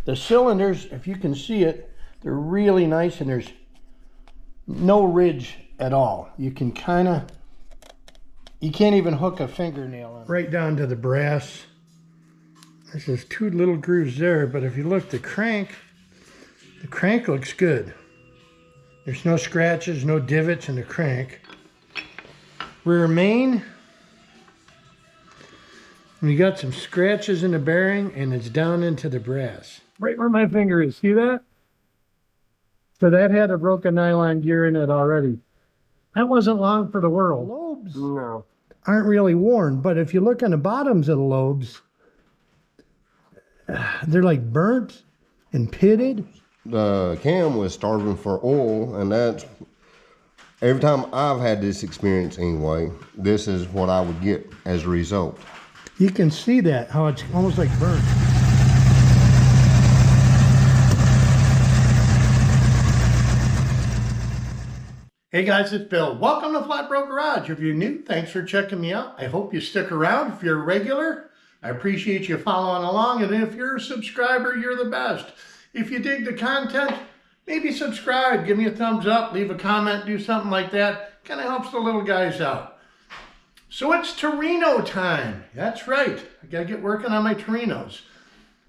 The cylinders, if you can see it, they're really nice and there's no ridge at all. You can you can't even hook a fingernail on it. Right down to the brass. There's just two little grooves there, but if you look, the crank looks good. There's no scratches, no divots in the crank. Rear main, we got some scratches in the bearing and it's down into the brass. Right where my finger is, see that? So that had a broken nylon gear in it already. That wasn't long for the world. Lobes aren't really worn, but if you look on the bottoms of the lobes, they're like burnt and pitted. The cam was starving for oil, and that's, every time I've had this experience anyway, this is what I would get as a result. You can see that, how it's almost like burnt. Hey guys, it's Bill. Welcome to FlatBroke Garage. If you're new, thanks for checking me out. I hope you stick around. If you're a regular, I appreciate you following along. And if you're a subscriber, you're the best. If you dig the content, maybe subscribe, give me a thumbs up, leave a comment, do something like that. Kind of helps the little guys out. So it's Torino time. That's right. I got to get working on my Torinos.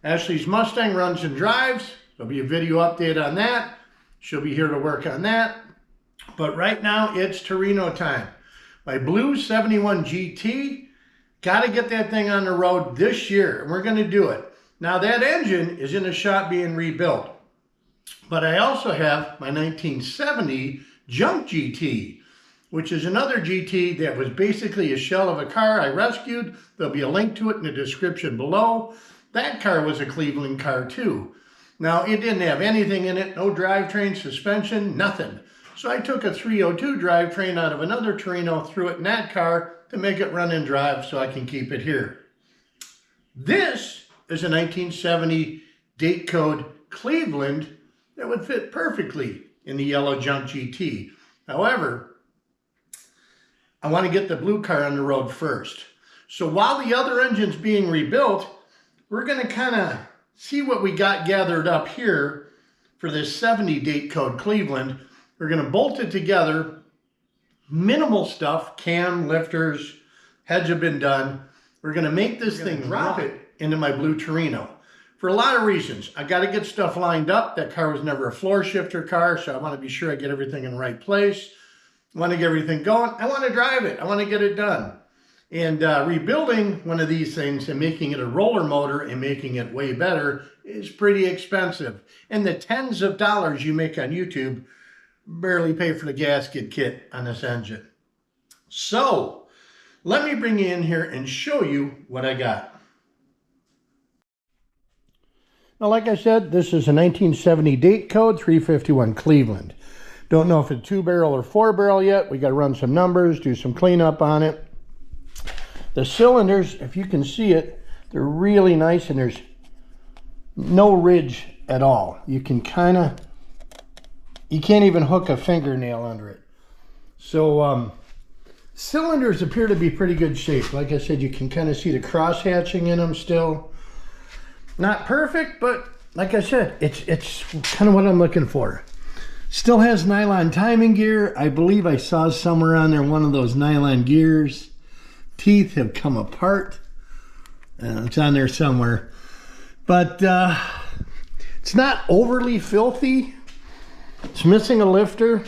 Ashley's Mustang runs and drives. There'll be a video update on that. She'll be here to work on that. But right now, it's Torino time. My blue 71 GT, got to get that thing on the road this year, and we're going to do it. Now, that engine is in the shop being rebuilt. But I also have my 1970 Junk GT, which is another GT that was basically a shell of a car I rescued. There'll be a link to it in the description below. That car was a Cleveland car, too. Now, it didn't have anything in it, no drivetrain, suspension, nothing. So I took a 302 drivetrain out of another Torino, threw it in that car to make it run and drive so I can keep it here. This is a 1970 date code Cleveland that would fit perfectly in the yellow Junk GT. However, I want to get the blue car on the road first. So while the other engine's being rebuilt, we're going to kind of see what we got gathered up here for this 70 date code Cleveland. We're going to bolt it together, minimal stuff, cam, lifters, heads have been done. We're going to make this thing drop it into my blue Torino for a lot of reasons. I got to get stuff lined up. That car was never a floor shifter car, so I want to be sure I get everything in the right place. I want to get everything going. I want to drive it. I want to get it done. And rebuilding one of these things and making it a roller motor and making it way better is pretty expensive. And the tens of dollars you make on YouTube barely pay for the gasket kit on this engine. So let me bring you in here and show you what I got. Now, like I said, this is a 1970 date code 351 Cleveland. Don't know if it's 2-barrel or 4-barrel yet. We got to run some numbers, do some cleanup on it. The cylinders, if you can see it, they're really nice and there's no ridge at all. You can you can't even hook a fingernail under it. So cylinders appear to be pretty good shape. Like I said, you can kind of see the cross hatching in them still. Not perfect, but like I said, it's kind of what I'm looking for. Still has nylon timing gear. I believe I saw somewhere on there one of those nylon gears. Teeth have come apart. It's on there somewhere. But it's not overly filthy. It's missing a lifter.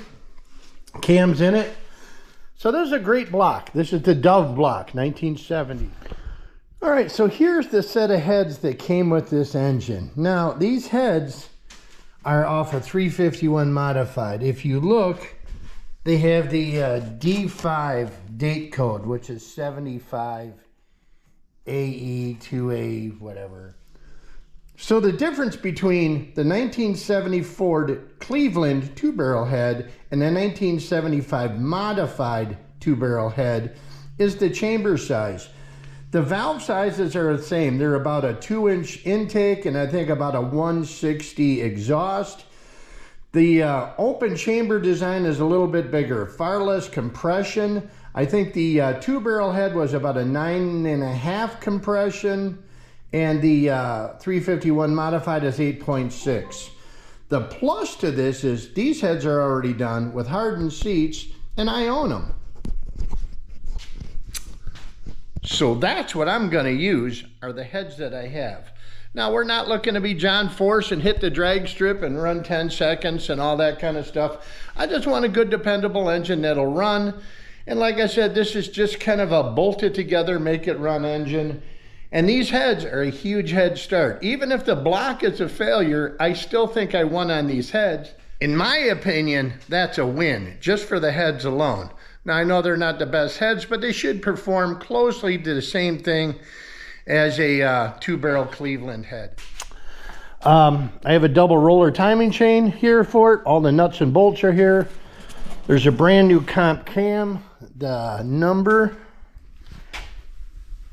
Cam's in it. So this is a great block. This is the Dove block, 1970. All right, so here's the set of heads that came with this engine. Now, these heads are off a 351 modified. If you look, they have the D5 date code, which is 75 AE2A, whatever. So the difference between the 1970 Ford Cleveland 2-barrel head and the 1975 modified 2-barrel head is the chamber size. The valve sizes are the same. They're about a 2-inch intake and I think about a 160 exhaust. The open chamber design is a little bit bigger, far less compression. I think the 2-barrel head was about a 9.5 compression. and the 351 modified is 8.6. The plus to this is these heads are already done with hardened seats, and I own them. So that's what I'm gonna use, are the heads that I have. Now, we're not looking to be John Force and hit the drag strip and run 10 seconds and all that kind of stuff. I just want a good, dependable engine that'll run. And like I said, this is just kind of a bolted together, make it run engine. And these heads are a huge head start. Even if the block is a failure, I still think I won on these heads. In my opinion, that's a win, just for the heads alone. Now, I know they're not the best heads, but they should perform closely to the same thing as a two-barrel Cleveland head. I have a double roller timing chain here for it. All the nuts and bolts are here. There's a brand new comp cam. The number,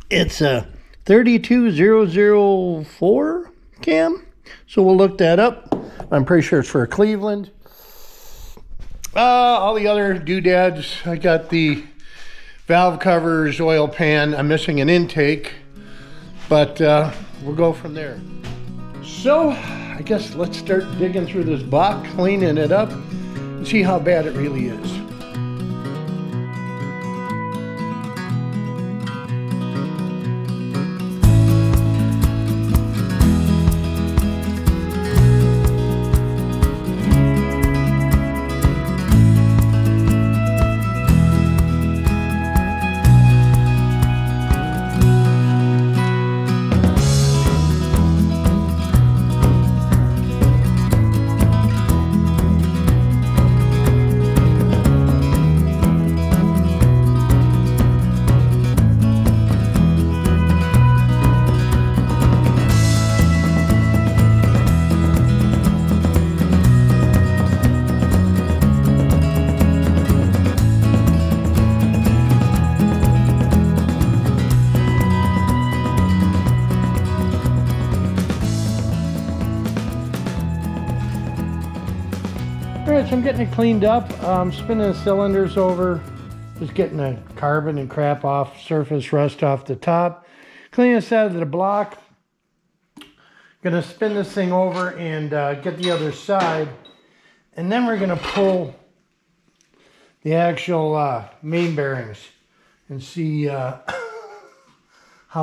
it's a 32004 cam. So we'll look that up. I'm pretty sure it's for a Cleveland. All the other doodads. I got the valve covers, oil pan. I'm missing an intake. But we'll go from there. So I guess let's start digging through this block, cleaning it up, and see how bad it really is. Alright, so I'm getting it cleaned up. Spinning the cylinders over, just getting the carbon and crap off, surface rust off the top. Clean this out of the block. Gonna spin this thing over and get the other side. And then we're gonna pull the actual main bearings and see how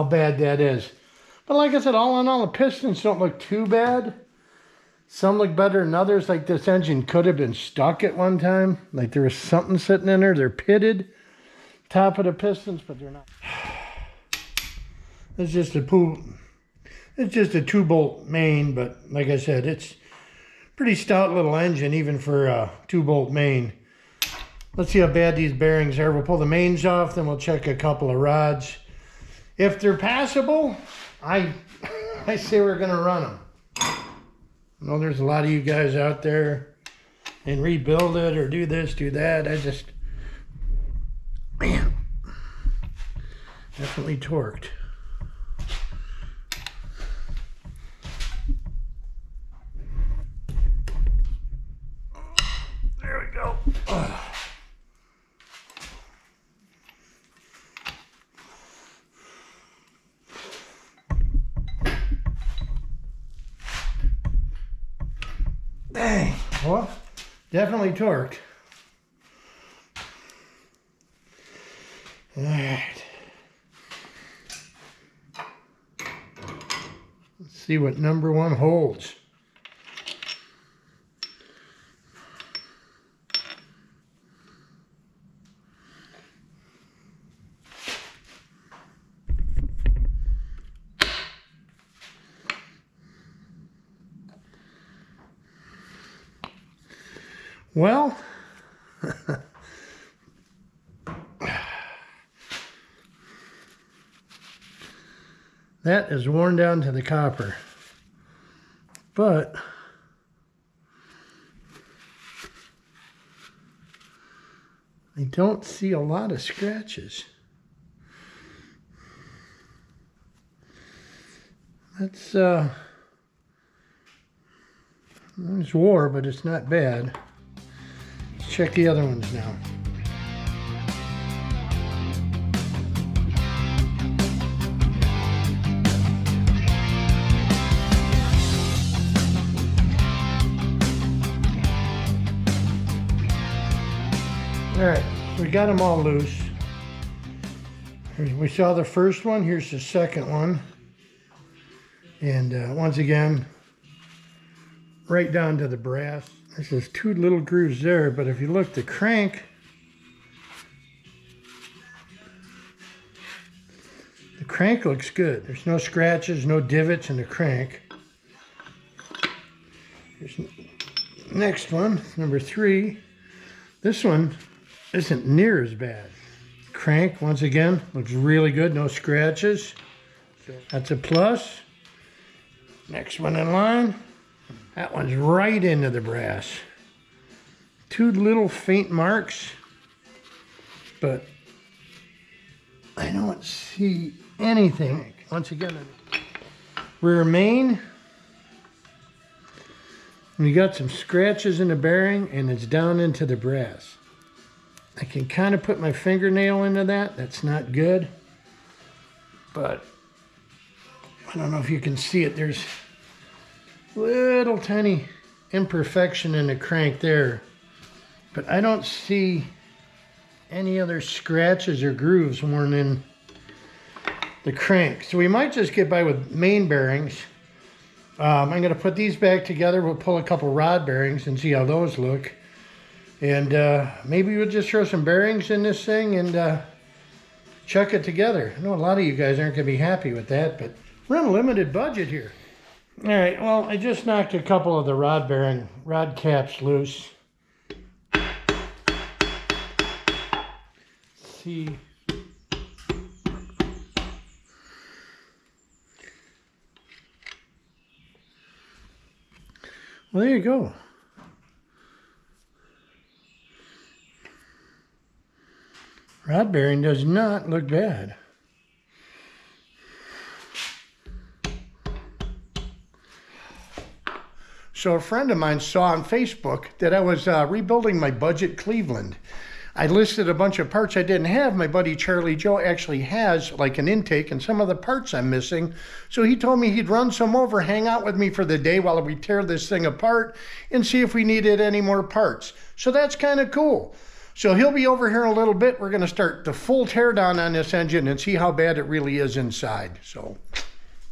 bad that is. But like I said, all in all, the pistons don't look too bad. Some look better than others, like this engine could have been stuck at one time. Like there was something sitting in there. They're pitted, top of the pistons, but they're not. It's just a 2-bolt main, but like I said, it's pretty stout little engine, even for a 2-bolt main. Let's see how bad these bearings are. We'll pull the mains off, then we'll check a couple of rods. If they're passable, I say we're gonna run them. I know there's a lot of you guys out there and rebuild it or do this, do that. I just, man, definitely torqued. There we go. Dang, well, definitely torqued. All right. Let's see what number 1 holds. Well, that is worn down to the copper, but I don't see a lot of scratches. That's, it's war, but it's not bad. Check the other ones now. All right, we got them all loose. We saw the first one, here's the second one. And once again, right down to the brass. There's just two little grooves there, but if you look, the crank, looks good. There's no scratches, no divots in the crank. Here's the next one, number 3. This one isn't near as bad. Crank, once again, looks really good, no scratches. That's a plus. Next one in line, that one's right into the brass. Two little faint marks, but I don't see anything. Once again, rear main, we got some scratches in the bearing and it's down into the brass. I can kind of put my fingernail into that. That's not good, but I don't know if you can see it. There's little tiny imperfection in the crank there, but I don't see any other scratches or grooves worn in the crank. So we might just get by with main bearings. I'm going to put these back together. We'll pull a couple rod bearings and see how those look. And maybe we'll just throw some bearings in this thing and chuck it together. I know a lot of you guys aren't going to be happy with that, but we're on a limited budget here. All right, well, I just knocked a couple of the rod caps loose. See. Well, there you go. Rod bearing does not look bad. So a friend of mine saw on Facebook that I was rebuilding my budget Cleveland. I listed a bunch of parts I didn't have. My buddy Charlie Joe actually has like an intake and some of the parts I'm missing. So he told me he'd run some over, hang out with me for the day while we tear this thing apart and see if we needed any more parts. So that's kind of cool. So he'll be over here in a little bit. We're going to start the full teardown on this engine and see how bad it really is inside. So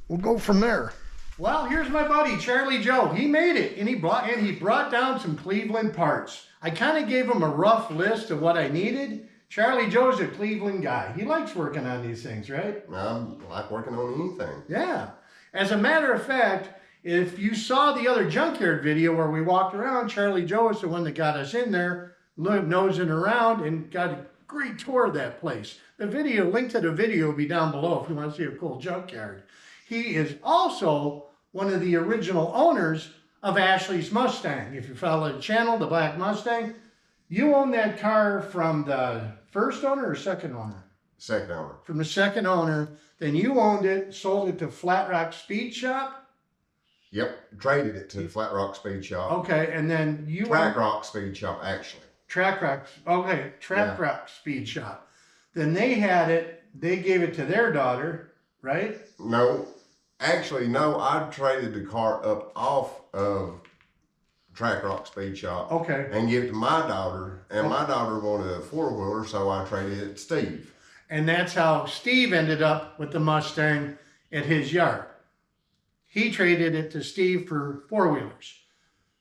we'll go from there. Well, here's my buddy Charlie Joe. He made it, and he brought down some Cleveland parts. I kind of gave him a rough list of what I needed. Charlie Joe's a Cleveland guy. He likes working on these things, right? I like working on anything. Yeah. As a matter of fact, if you saw the other junkyard video where we walked around, Charlie Joe is the one that got us in there, nosing around, and got a great tour of that place. The link to the video will be down below if you want to see a cool junkyard. He is also one of the original owners of Ashley's Mustang. If you follow the channel, the black Mustang, you own that car from the first owner or second owner? Second owner. From the second owner. Then you owned it, sold it to FlatBroke Speed Shop? Yep, traded it to the FlatBroke Speed Shop. Okay, and then you... TrackRock Speed Shop, actually. TrackRock Speed Shop. Then they had it, they gave it to their daughter, right? No. Actually, no, I traded the car up off of TrackRock Speed Shop. Okay. And gave it to my daughter. And my daughter wanted a four-wheeler, so I traded it to Steve. And that's how Steve ended up with the Mustang at his yard. He traded it to Steve for four-wheelers.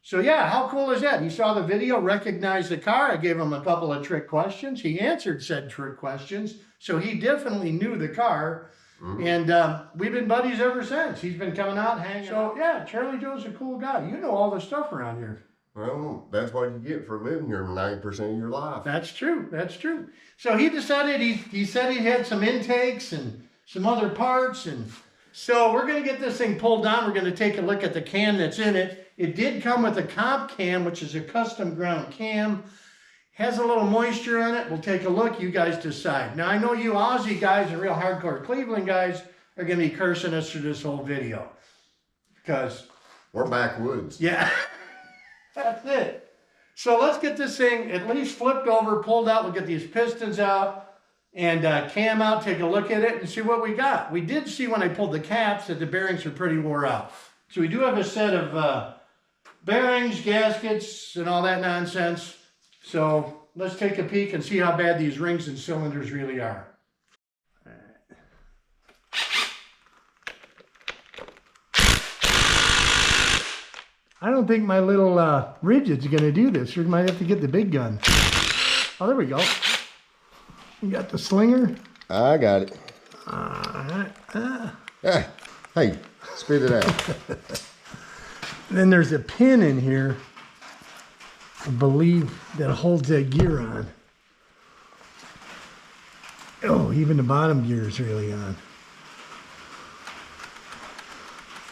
So yeah, how cool is that? He saw the video, recognized the car. I gave him a couple of trick questions. He answered said trick questions. So he definitely knew the car. Mm-hmm. And we've been buddies ever since. He's been coming out, hanging out. So yeah, Charlie Joe's a cool guy. You know all the stuff around here. Well, that's what you get for living here 90% of your life. That's true. That's true. So he decided, he said he had some intakes and some other parts. And so we're going to get this thing pulled down. We're going to take a look at the cam that's in it. It did come with a comp cam, which is a custom ground cam. Has a little moisture on it. We'll take a look. You guys decide. Now, I know you Aussie guys and real hardcore Cleveland guys are going to be cursing us through this whole video. Because... we're backwoods. Yeah. That's it. So let's get this thing at least flipped over, pulled out. We'll get these pistons out and cam out, take a look at it and see what we got. We did see when I pulled the caps that the bearings are pretty wore out. So we do have a set of bearings, gaskets, and all that nonsense. So let's take a peek and see how bad these rings and cylinders really are. I don't think my little rigid's gonna do this. We might have to get the big gun. Oh, there we go. You got the slinger? I got it. Hey, spit it out. Then there's a pin in here, I believe, that holds that gear on. Oh, even the bottom gear is really on.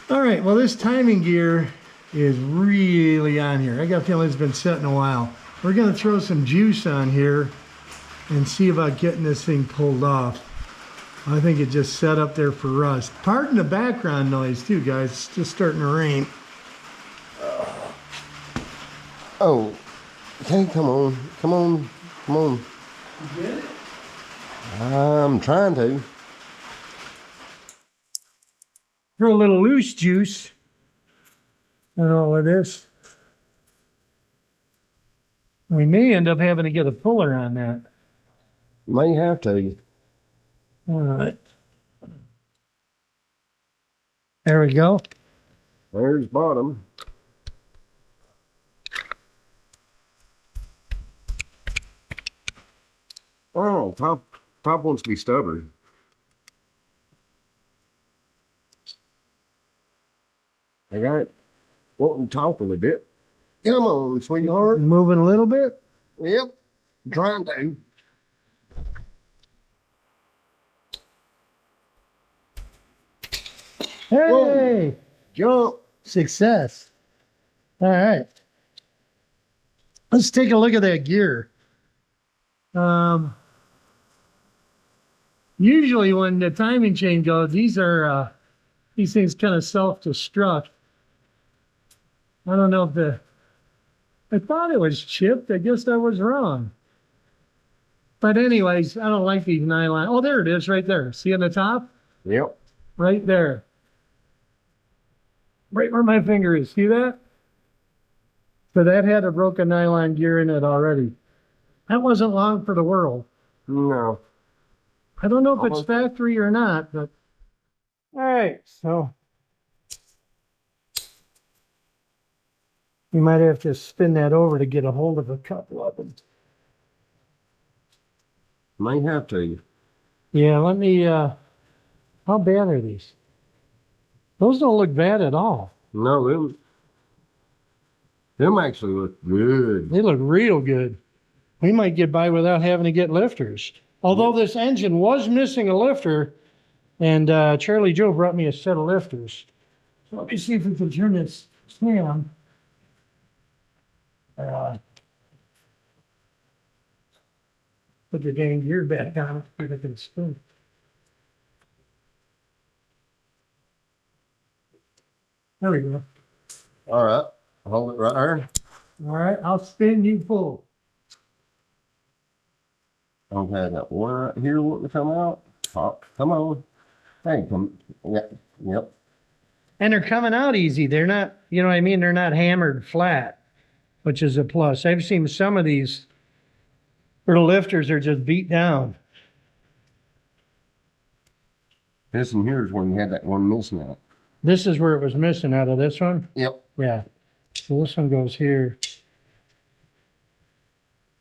All right, well, this timing gear is really on here. I got a feeling it's been set in a while. We're gonna throw some juice on here and see about getting this thing pulled off. I think it just set up there for rust. Pardon the background noise too, guys. It's just starting to rain. Oh, okay, come on, come on, come on. You get it? I'm trying to. Throw a little loose juice on all of this. We may end up having to get a puller on that. May have to. All right. There we go. There's bottom. Oh, top wants to be stubborn. I got it. Wanting to talk a little bit. Come on, sweetheart. Moving a little bit. Yep. Trying to. Hey! Whoa. Jump. Success. All right. Let's take a look at that gear. Usually when the timing chain goes, these things kind of self-destruct. I don't know if I thought it was chipped. I guess I was wrong. But anyways, I don't like these nylon. Oh, there it is right there. See on the top? Yep. Right there. Right where my finger is. See that? So that had a broken nylon gear in it already. That wasn't long for the world. No. I don't know if it's factory or not, but all right, so you might have to spin that over to get a hold of a couple of them. May have to. Yeah, let me, how bad are these? Those don't look bad at all. No, them actually look good. They look real good. We might get by without having to get lifters. Although this engine was missing a lifter, and Charlie Joe brought me a set of lifters. So let me see if we can turn this cam. Put the dang gear back on so it can spin. There we go. All right. Hold it right there. All right, I'll spin, you pull. Okay, I got one right here wanting to come out. Oh, come on. Hey, come. Yep. And they're coming out easy. They're not, you know what I mean? They're not hammered flat, which is a plus. I've seen some of these little lifters are just beat down. This one here is when you had that one missing out. This is where it was missing out of this one? Yep. Yeah. So this one goes here.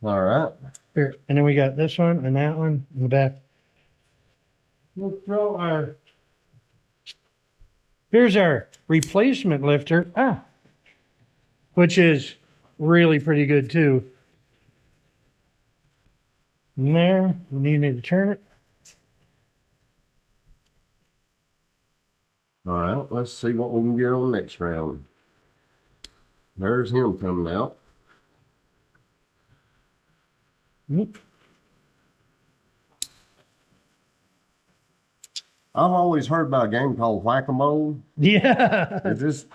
All right. Here. And then we got this one and that one in the back. We'll throw our... Here's our replacement lifter. Which is really pretty good too. And there, we need to turn it. All right. Let's see what we can get on the next round. There's him coming out. Yep. I've always heard about a game called Whack-A-Mole. Yeah. Is this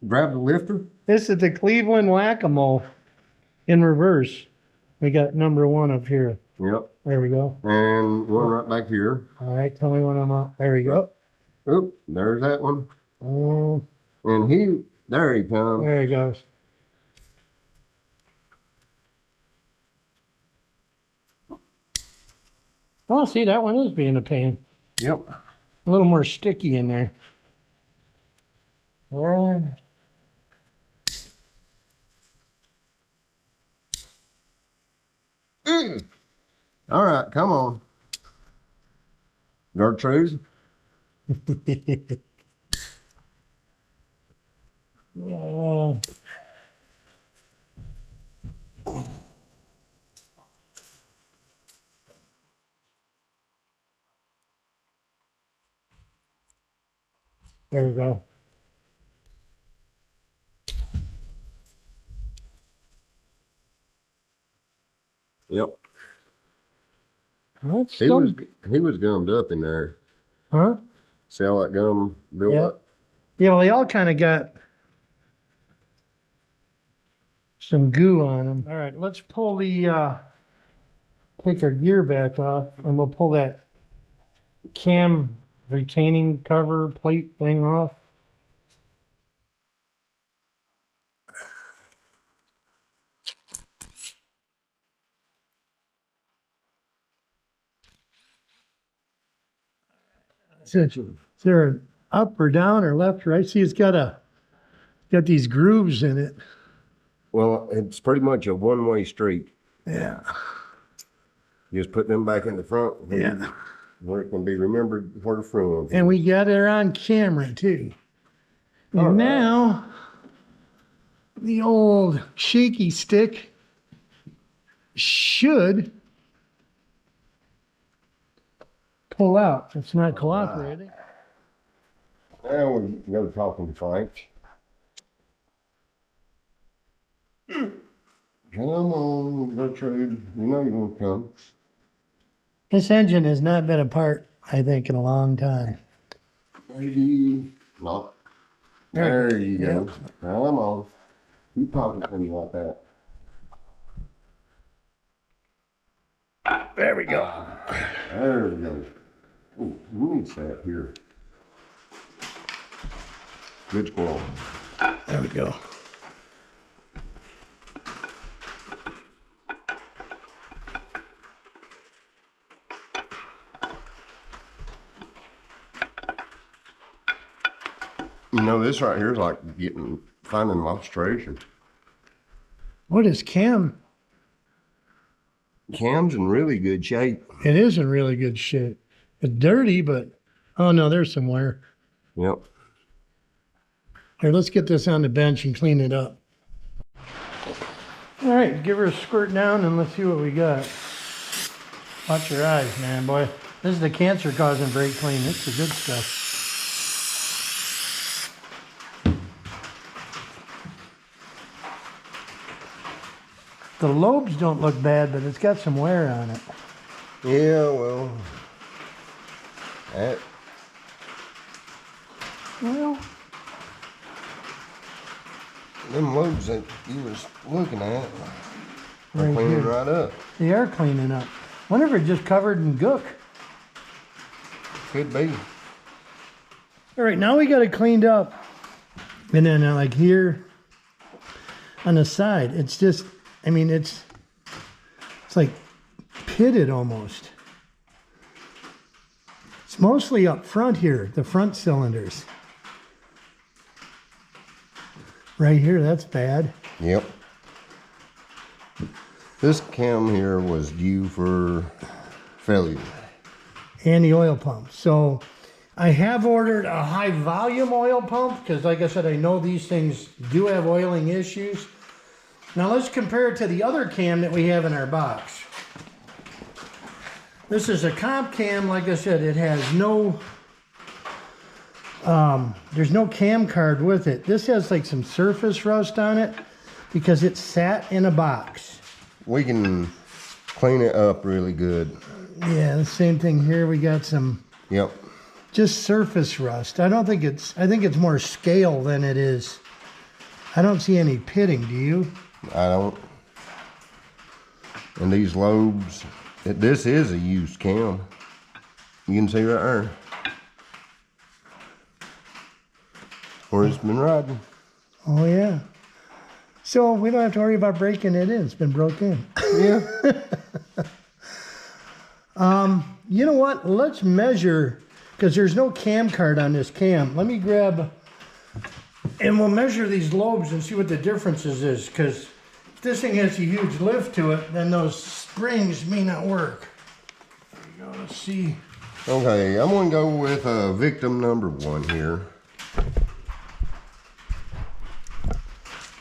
grab the lifter? This is the Cleveland Whack-A-Mole in reverse. We got number one up here. Yep. There we go. And one right back here. All right, tell me when I'm up. There we go. Oop, there's that one. Oh, And there he comes. there he goes. Oh, see, that one is being a pain. Yep. A little more sticky in there. Yeah. All right, come on. Gertrude. Yeah. There we go. Yep. That's He was gummed up in there. huh? See how that gum built Yeah. up? Yeah, well, they all kind of got some goo on them. All right, let's pull the, take our gear back off, and we'll pull that cam retaining cover plate thing off. Is there an up or down or left or right? See, it's got these grooves in it. Well, it's pretty much a one-way street. Yeah. Just put them back in the front. Yeah. Where it can be remembered where from. And we got it on camera too. And now, the old shaky stick should pull out. It's not cooperating. Now we go to talking Frank. Come on, Gertrude. You know you're gonna come. This engine has not been apart, I think, in a long time. Maybe not. There you go. Now I'm on. Keep talking to me like that. There we go. There we go. Ooh, we need that here. Good squirrel. There we go. You know, this right here is like finding lost treasure. What is cam? Cam's in really good shape. It is in really good shape. It's dirty, but oh no, there's some wire. Yep. Here, let's get this on the bench and clean it up. All right, give her a squirt down and let's see what we got. Watch your eyes, man, boy. This is the cancer-causing brake clean. It's the good stuff. The lobes don't look bad, but it's got some wear on it. Yeah, well, that. Well, Them lobes that you was looking at are right cleaning here. right up. They are cleaning up. Wonder if it's just covered in gook. Could be. All right, now we got it cleaned up. And then like here on the side, it's just, I mean, it's like pitted almost. It's mostly up front here, the front cylinders. Right here, that's bad. Yep. This cam here was due for failure. And the oil pump. So I have ordered a high volume oil pump because like I said, I know these things do have oiling issues. Now let's compare it to the other cam that we have in our box. This is a comp cam. Like I said, it has no, there's no cam card with it. This has like some surface rust on it because it sat in a box. We can clean it up really good. Yeah, the same thing here. We got some Yep. just surface rust. I think it's more scale than it is. I don't see any pitting, do you? I don't. And these lobes, this is a used cam. You can see right there where it's been riding. Oh yeah. So we don't have to worry about breaking it in. It's been broke in. Yeah. You know what? Let's measure, because there's no cam card on this cam. Let me grab, and we'll measure these lobes and see what the differences is, because if this thing has a huge lift to it, then those springs may not work. There you go, let's see. Okay, I'm gonna go with victim number 1 here.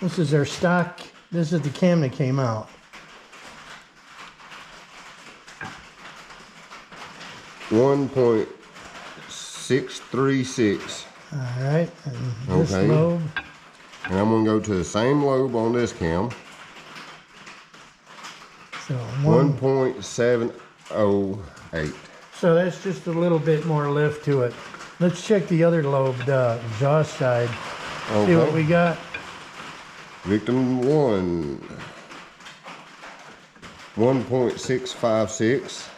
This is our stock, this is the cam that came out. 1.636. All right, and this Okay. lobe. And I'm gonna go to the same lobe on this cam. So 1.708. So that's just a little bit more lift to it. Let's check the other lobe, the exhaust side. See what we got. Victim 1. 1.656.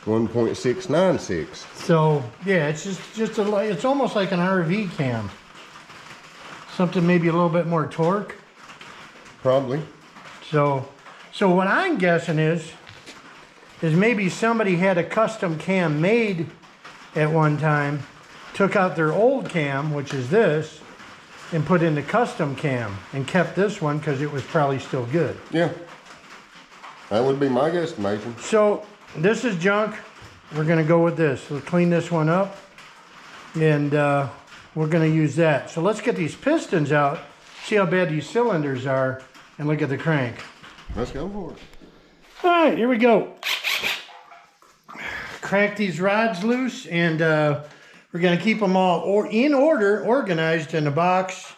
1.696. So yeah, it's just a, it's almost like an RV cam. Something maybe a little bit more torque. Probably. So what I'm guessing is maybe somebody had a custom cam made at one time, took out their old cam, which is this, and put in the custom cam and kept this one because it was probably still good. Yeah. That would be my guesstimation. So this is junk. We're gonna go with this. We'll clean this one up and we're gonna use that. So let's get these pistons out, see how bad these cylinders are, and look at the crank. Let's go for it. All right, here we go. Crack these rods loose, and we're gonna keep them all in order, organized in a box.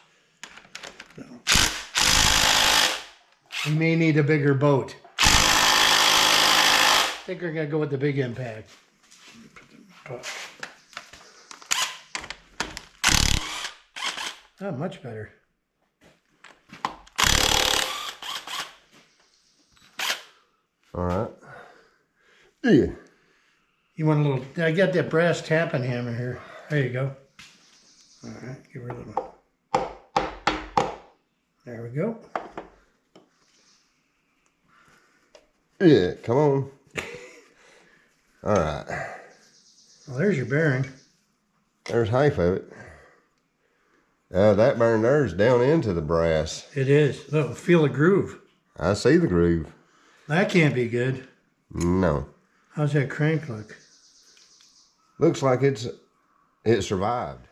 We may need a bigger boat. I think we're gonna go with the big impact. Oh, much better. All right. Yeah. You want a little, I got that brass tapping hammer here. There you go. All right, give her a little. There we go. Yeah, come on. All right. Well, there's your bearing. There's half of it. That bearing there's down into the brass. It is. Look, feel the groove. I see the groove. That can't be good. No. How's that crank look? Looks like it survived.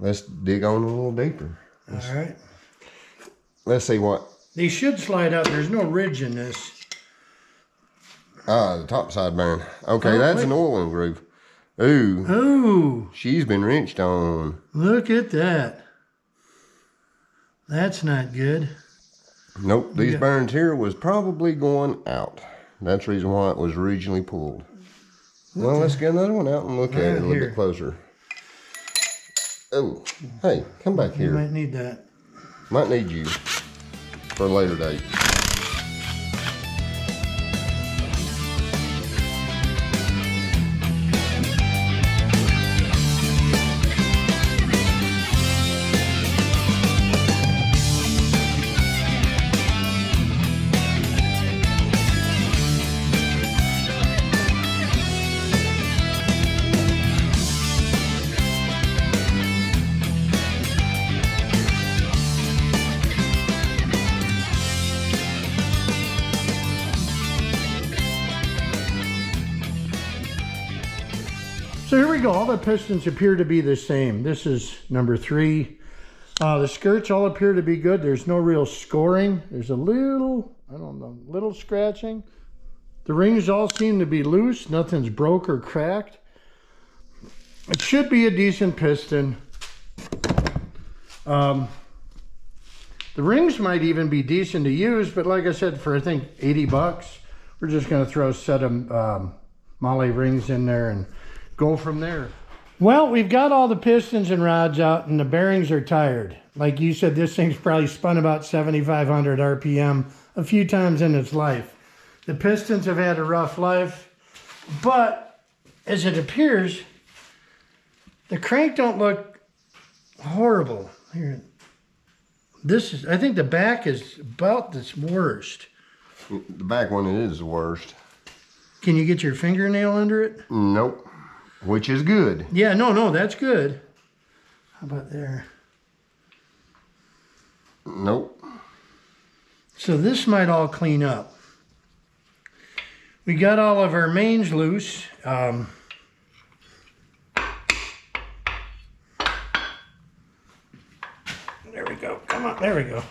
Let's dig on a little deeper. All right. Let's see what. They should slide out. There's no ridge in this. The top side bearing. Okay, Oh, that's wait. an oiling groove. Ooh, Oh, she's been wrenched on. look at that. That's not good. Nope, these Yeah. bearings here was probably going out. That's the reason why it was originally pulled. Well, let's get another one out and look at it a little here. bit closer. Oh, hey, come back You here. might need that. Might need you for a later date. So here we go. All the pistons appear to be the same. This is number 3. The skirts all appear to be good. There's no real scoring. There's a little, I don't know, little scratching. The rings all seem to be loose. Nothing's broke or cracked. It should be a decent piston. The rings might even be decent to use, but like I said, for I think 80 bucks, we're just gonna throw a set of Molly rings in there and go from there. Well, we've got all the pistons and rods out and the bearings are tired. Like you said, this thing's probably spun about 7,500 RPM a few times in its life. The pistons have had a rough life, but as it appears, the crank don't look horrible. Here, this is, I think the back is about its worst. The back one is the worst. Can you get your fingernail under it? Nope. Which is good. Yeah, no, that's good. How about there? Nope. So this might all clean up. We got all of our mains loose. There we go. Come on, there we go.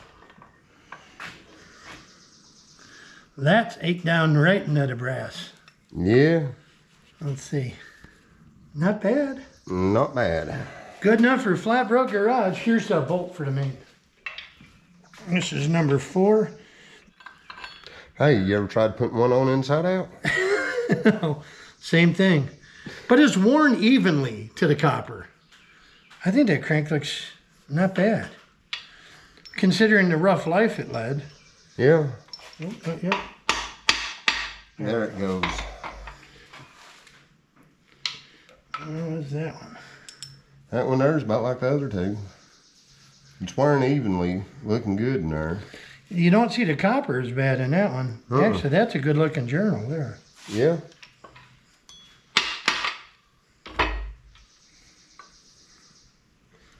That's ate down right into the brass. Yeah. Let's see. Not bad. Not bad. Good enough for FlatBroke Garage. Here's the bolt for the main. This is number 4. Hey, you ever tried putting one on inside out? No, same thing. But it's worn evenly to the copper. I think that crank looks not bad, considering the rough life it led. Yeah. Yep. There it goes. What was that one? That one there's about like the other two. It's wearing evenly, looking good in there. You don't see the copper as bad in that one. Actually, that's a good looking journal there. Yeah.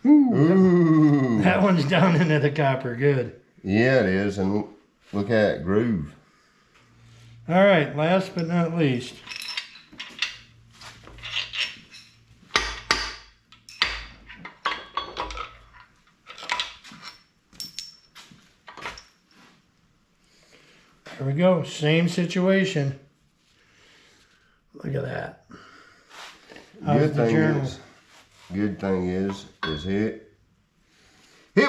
Ooh. That one's down into the copper. Good. Yeah, it is. And look at that groove. All right, last but not least. There we go, same situation. Look at that. How's the journal? Good thing is it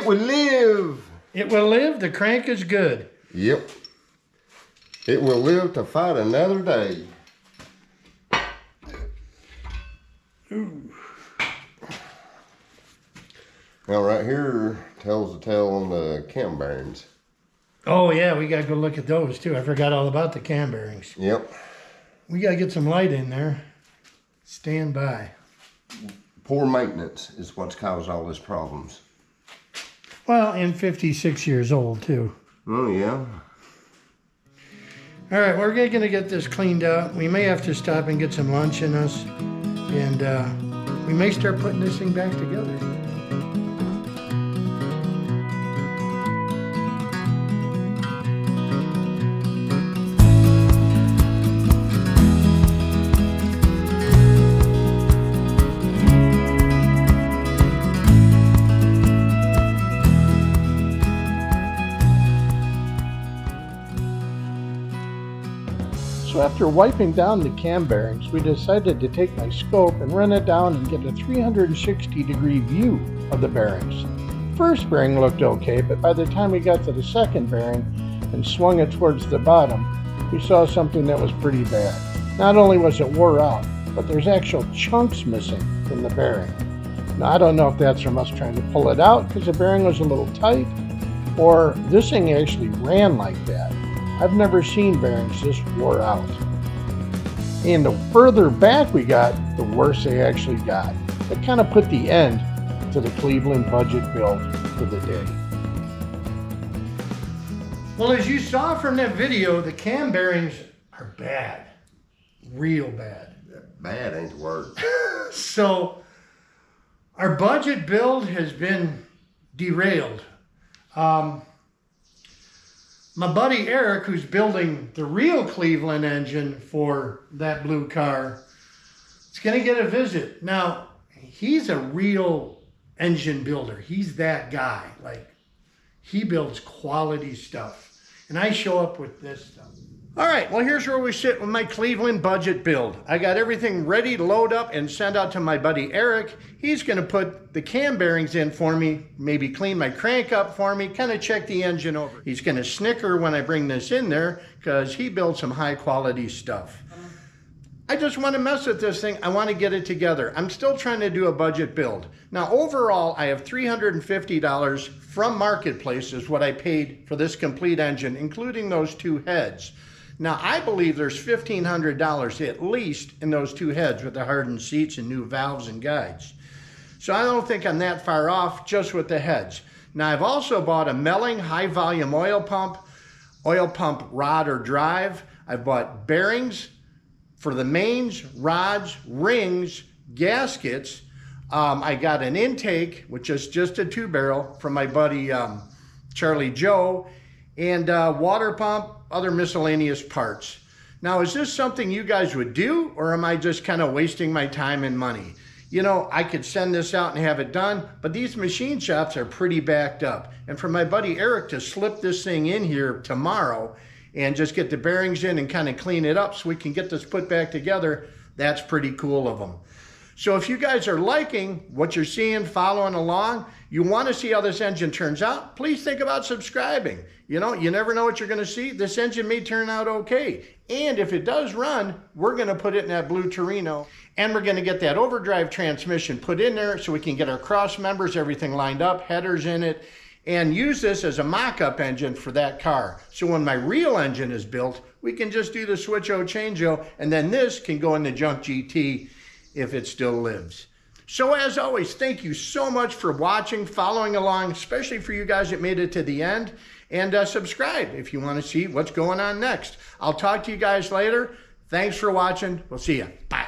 will live. It will live, the crank is good. Yep. It will live to fight another day. Ooh. Now right here tells the tale on the cam bearings. Oh yeah, we gotta go look at those too. I forgot all about the cam bearings. Yep. We gotta get some light in there. Stand by. Poor maintenance is what's caused all these problems. Well, and 56 years old too. Oh yeah. All right, we're gonna get this cleaned out. We may have to stop and get some lunch in us. And we may start putting this thing back together. So after wiping down the cam bearings, we decided to take my scope and run it down and get a 360-degree view of the bearings. First bearing looked okay, but by the time we got to the second bearing and swung it towards the bottom, we saw something that was pretty bad. Not only was it wore out, but there's actual chunks missing from the bearing. Now I don't know if that's from us trying to pull it out because the bearing was a little tight, or this thing actually ran like that. I've never seen bearings this wore out. And the further back we got, the worse they actually got. It kind of put the end to the Cleveland budget build for the day. Well, as you saw from that video, the cam bearings are bad. Real bad. Bad ain't the word. So our budget build has been derailed. My buddy Eric, who's building the real Cleveland engine for that blue car, is going to get a visit. Now, he's a real engine builder. He's that guy. Like, he builds quality stuff. And I show up with this stuff. All right, well, here's where we sit with my Cleveland budget build. I got everything ready to load up and send out to my buddy Eric. He's going to put the cam bearings in for me, maybe clean my crank up for me, kind of check the engine over. He's going to snicker when I bring this in there because he builds some high quality stuff. I just want to mess with this thing. I want to get it together. I'm still trying to do a budget build. Now, overall, I have $350 from Marketplace is what I paid for this complete engine, including those two heads. Now, I believe there's $1,500 at least in those two heads with the hardened seats and new valves and guides. So I don't think I'm that far off just with the heads. Now, I've also bought a Melling high volume oil pump rod or drive. I've bought bearings, For the mains, rods, rings, gaskets, I got an intake, which is just a 2-barrel from my buddy Charlie Joe, and water pump, other miscellaneous parts. Now, is this something you guys would do, or am I just kind of wasting my time and money? You know, I could send this out and have it done, but these machine shops are pretty backed up. And for my buddy Eric to slip this thing in here tomorrow and just get the bearings in and kind of clean it up so we can get this put back together, that's pretty cool of them. So if you guys are liking what you're seeing, following along, you want to see how this engine turns out, please think about subscribing. You know, you never know what you're going to see. This engine may turn out okay. And if it does run, we're going to put it in that blue Torino, and we're going to get that overdrive transmission put in there so we can get our cross members, everything lined up, headers in it, and use this as a mock-up engine for that car. So when my real engine is built, we can just do the switch-o, change-o, and then this can go in the junk GT if it still lives. So as always, thank you so much for watching, following along, especially for you guys that made it to the end. And subscribe if you want to see what's going on next. I'll talk to you guys later. Thanks for watching. We'll see you. Bye.